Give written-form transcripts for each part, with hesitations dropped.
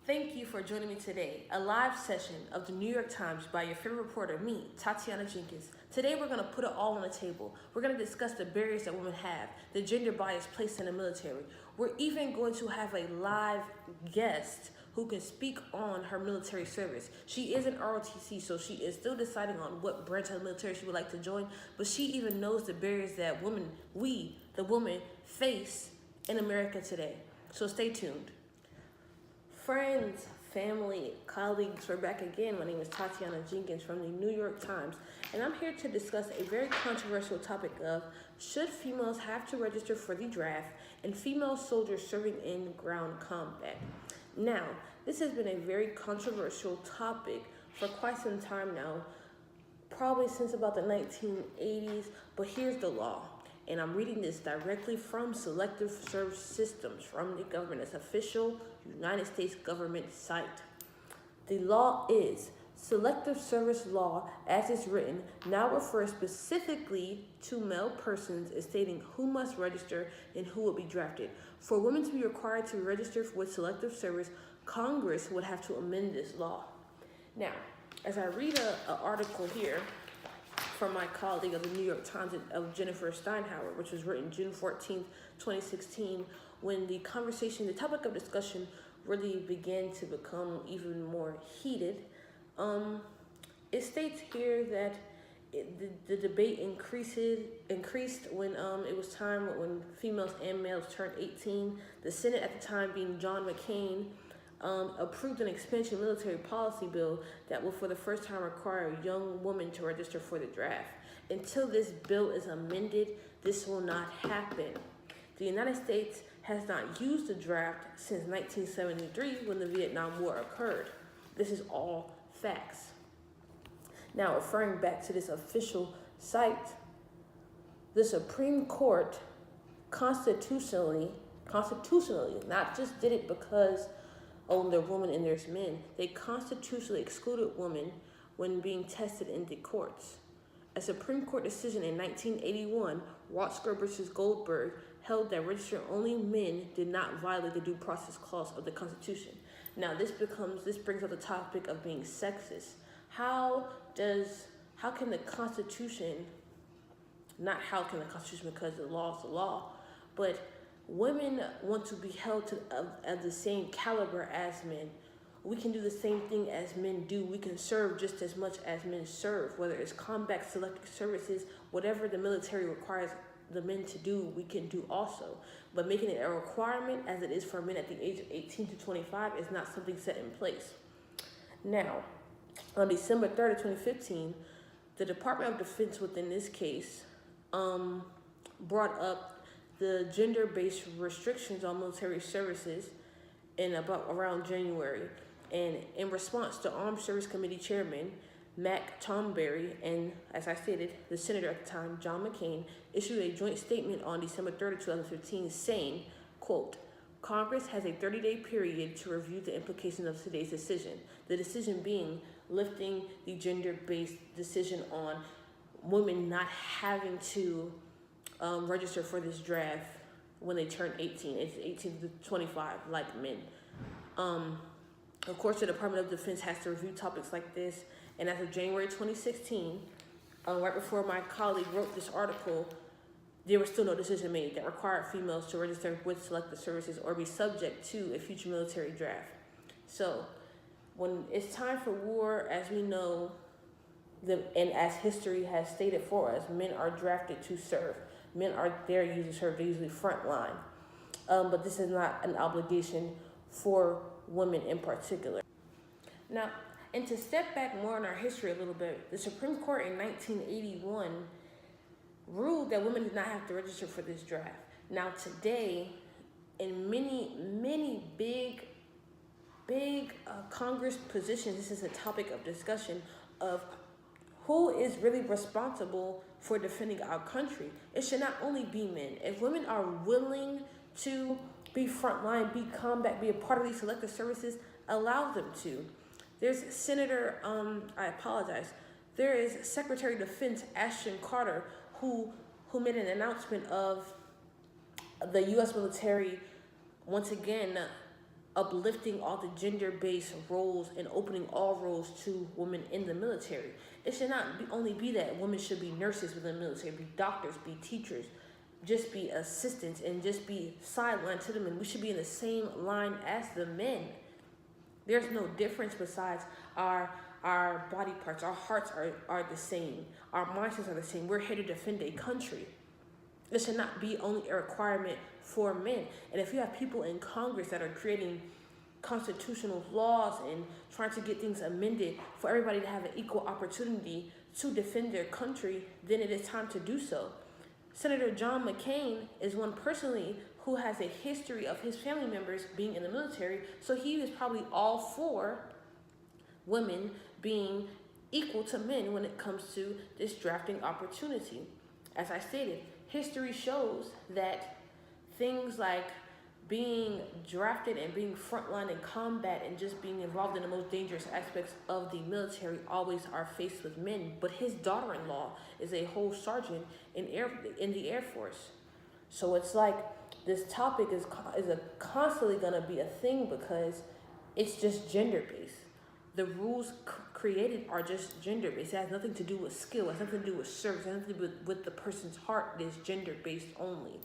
Thank you for joining me today, a live session of the New York Times by your favorite reporter, me, Tatiana Jenkins. Today we're going to put it all on the table. We're going to discuss the barriers that women have, the gender bias placed in the military. We're even going to have a live guest who can speak on her military service. She is an ROTC, so she is still deciding on what branch of the military she would like to join, but she even knows the barriers that the women, face in America today. So stay tuned. Friends, family, colleagues, we're back again. My name is Tatiana Jenkins from the New York Times, and I'm here to discuss a very controversial topic of should females have to register for the draft and female soldiers serving in ground combat. Now, this has been a very controversial topic for quite some time now, probably since about the 1980s, but here's the law. And I'm reading this directly from Selective Service Systems from the government. It's official United States government site. The law is Selective Service Law, as it's written, now refers specifically to male persons as stating who must register and who will be drafted. For women to be required to register with Selective Service, Congress would have to amend this law. Now, as I read an article here from my colleague of the New York Times of Jennifer Steinhauer, which was written June 14th, 2016, when the topic of discussion really began to become even more heated. It states here that the debate increased when it was time when females and males turned 18. The Senate at the time, being John McCain, approved an expansion military policy bill that will for the first time require a young woman to register for the draft. Until this bill is amended, this will not happen. The United States has not used the draft since 1973 when the Vietnam War occurred. This is all facts. Now, referring back to this official site, the Supreme Court constitutionally, not just did it because they're women and there's men. They constitutionally excluded women when being tested in the courts. A Supreme Court decision in 1981, Watsker versus Goldberg, held that registering only men did not violate the Due Process Clause of the Constitution. Now, this brings up the topic of being sexist. Can the Constitution, because the law is the law, but women want to be held to of the same caliber as men. We can do the same thing as men do. We can serve just as much as men serve, whether it's combat, selective services, whatever the military requires the men to do, we can do also. But making it a requirement as it is for men at the age of 18 to 25 is not something set in place. Now, on December 3rd of 2015, the Department of Defense within this case brought up the gender-based restrictions on military services around January. And in response to Armed Service Committee Chairman Mac Tomberry and, as I stated, the senator at the time, John McCain, issued a joint statement on December 3rd, 2015 saying, quote, Congress has a 30-day period to review the implications of today's decision. The decision being lifting the gender-based decision on women not having to register for this draft when they turn 18. It's 18 to 25, like men. Of course, the Department of Defense has to review topics like this. And as of January 2016, right before my colleague wrote this article, there was still no decision made that required females to register with Selective Services or be subject to a future military draft. So when it's time for war, as we know, and as history has stated for us, men are drafted to serve. Men are there usually serve, they're usually front line. But this is not an obligation for women in particular. Now, and to step back more in our history a little bit, the Supreme Court in 1981 ruled that women did not have to register for this draft. Now today, in many big Congress positions, this is a topic of discussion of who is really responsible for defending our country. It should not only be men. If women are willing to be frontline, be combat, be a part of these selective services, allow them to. There's there is Secretary of Defense Ashton Carter who made an announcement of the U.S. military once again, uplifting all the gender-based roles and opening all roles to women in the military. It should not only be that women should be nurses within the military, be doctors, be teachers, just be assistants, and just be sidelined to the men. We should be in the same line as the men. There's no difference besides our body parts. Our hearts are the same. Our mindsets are the same. We're here to defend a country. It should not be only a requirement for men. And if you have people in Congress that are creating constitutional laws and trying to get things amended for everybody to have an equal opportunity to defend their country, then it is time to do so. Senator John McCain is one personally who has a history of his family members being in the military, so he is probably all for women being equal to men when it comes to this drafting opportunity. As I stated, history shows that things like being drafted and being frontline in combat and just being involved in the most dangerous aspects of the military always are faced with men. But his daughter-in-law is a whole sergeant in the Air Force. So it's like this topic is constantly going to be a thing because it's just gender-based. The rules created are just gender-based. It has nothing to do with skill. It has nothing to do with service. It has nothing to do with the person's heart. It is gender-based only.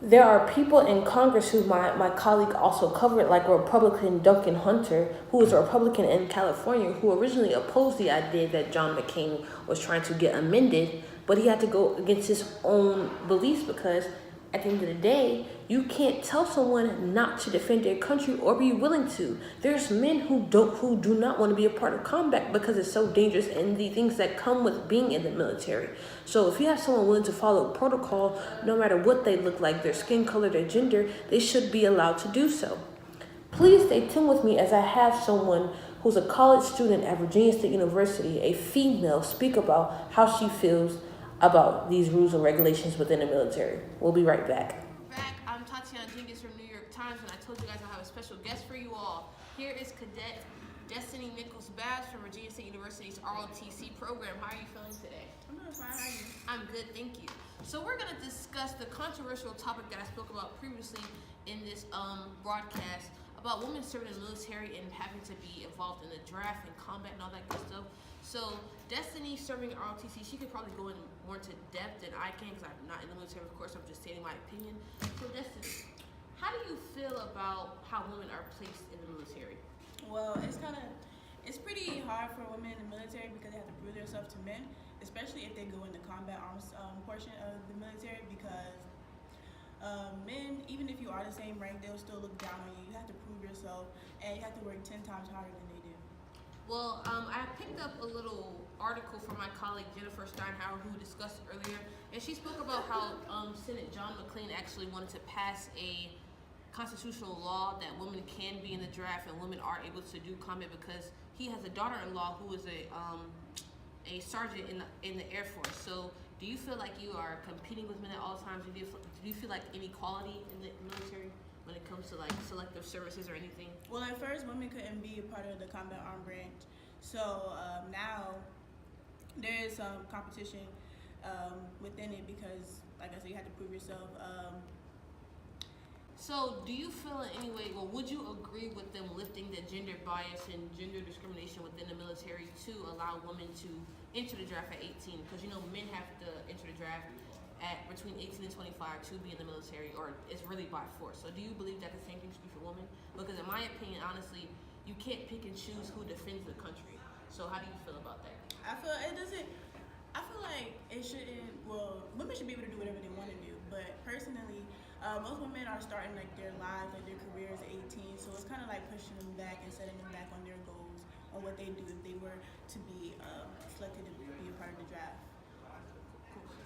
There are people in Congress who my colleague also covered, like Republican Duncan Hunter, who is a Republican in California, who originally opposed the idea that John McCain was trying to get amended, but he had to go against his own beliefs because at the end of the day, you can't tell someone not to defend their country or be willing to. There's men who do not want to be a part of combat because it's so dangerous and the things that come with being in the military. So if you have someone willing to follow protocol, no matter what they look like, their skin color, their gender, they should be allowed to do so. Please stay tuned with me as I have someone who's a college student at Virginia State University, a female, speak about how she feels about these rules and regulations within the military. We'll be right back. I'm Tatiana Jenkins from New York Times, and I told you guys I have a special guest for you all. Here is Cadet Destiny Nichols-Bass from Virginia State University's ROTC program. How are you feeling today? I'm doing fine. How are you? I'm good, thank you. So we're going to discuss the controversial topic that I spoke about previously in this broadcast about women serving in the military and having to be involved in the draft and combat and all that good stuff. So Destiny serving ROTC, she could probably go in more into depth than I can because I'm not in the military, of course. I'm just stating my opinion. So Destiny, how do you feel about how women are placed in the military? Well, it's pretty hard for women in the military because they have to prove themselves to men, especially if they go in the combat arms portion of the military because men, even if you are the same rank, they'll still look down on you. You have to prove yourself and you have to work 10 times harder than they do. Well, I picked up a little article from my colleague Jennifer Steinhauer, who discussed earlier, and she spoke about how Senate John McCain actually wanted to pass a constitutional law that women can be in the draft and women are able to do combat because he has a daughter-in-law who is a sergeant in the Air Force. So, do you feel like you are competing with men at all times? Do you feel like inequality in the military when it comes to like selective services or anything? Well, at first, women couldn't be a part of the combat arm branch. So now there is some competition within it because, like I said, you have to prove yourself. So do you feel in any way, well, would you agree with them lifting the gender bias and gender discrimination within the military to allow women to enter the draft at 18? Because, you know, men have to enter the draft at between 18 and 25 to be in the military, or it's really by force. So do you believe that the same thing should be for women? Because in my opinion, honestly, you can't pick and choose who defends the country. So how do you feel about that? I feel like it shouldn't, well, women should be able to do whatever they want to do, but personally, most women are starting like their lives, like their careers at 18, so it's kind of like pushing them back and setting them back on their goals or what they do if they were to be selected to be a part of the draft.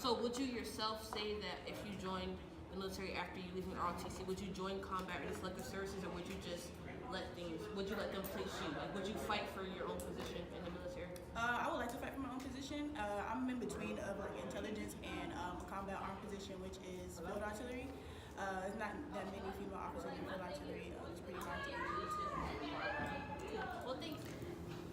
So would you yourself say that if you joined the military after you leave ROTC, would you join combat or the selective services, or would you just would you let them place you? Like, would you fight for your own position in the military? I would like to fight for my own position. I'm in between of like intelligence and a combat arm position, which is field artillery. It's not that many female officers in field artillery. It's pretty hard to get. Well, thank you.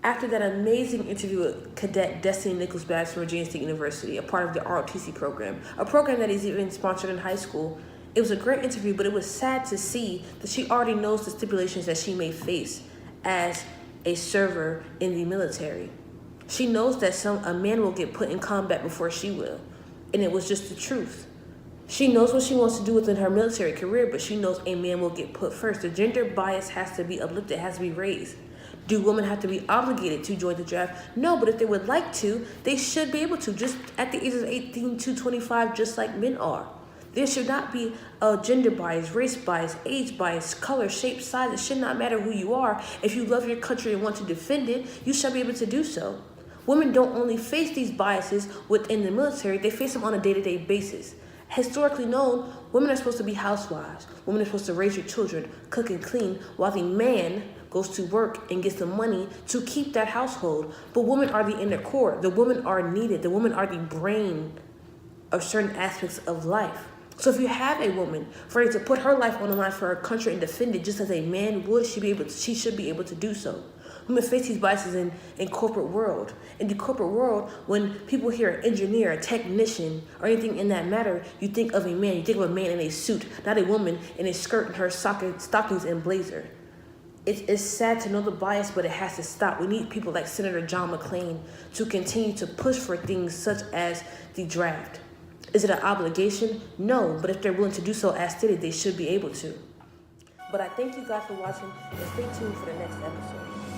After that amazing interview with Cadet Destiny Nichols-Bass from Virginia State University, a part of the ROTC program, a program that is even sponsored in high school, It was a great interview, but it was sad to see that she already knows the stipulations that she may face as a server in the military. She knows that a man will get put in combat before she will, and it was just the truth. She knows what she wants to do within her military career, but she knows a man will get put first. The gender bias has to be uplifted, has to be raised. Do women have to be obligated to join the draft? No, but if they would like to, they should be able to, just at the ages of 18 to 25, just like men are. There should not be a gender bias, race bias, age bias, color, shape, size. It should not matter who you are. If you love your country and want to defend it, you should be able to do so. Women don't only face these biases within the military, they face them on a day-to-day basis. Historically known, women are supposed to be housewives. Women are supposed to raise your children, cook and clean, while the man goes to work and gets the money to keep that household. But women are the inner core. The women are needed. The women are the brain of certain aspects of life. So if you have a woman ready to put her life on the line for her country and defend it just as a man would, she should be able to do so. Women face these biases in corporate world. In the corporate world, when people hear an engineer, a technician, or anything in that matter, you think of a man. You think of a man in a suit, not a woman in a skirt and her stockings and blazer. It's sad to know the bias, but it has to stop. We need people like Senator John McCain to continue to push for things such as the draft. Is it an obligation? No, but if they're willing to do so as stated, they should be able to. But I thank you guys for watching, and stay tuned for the next episode.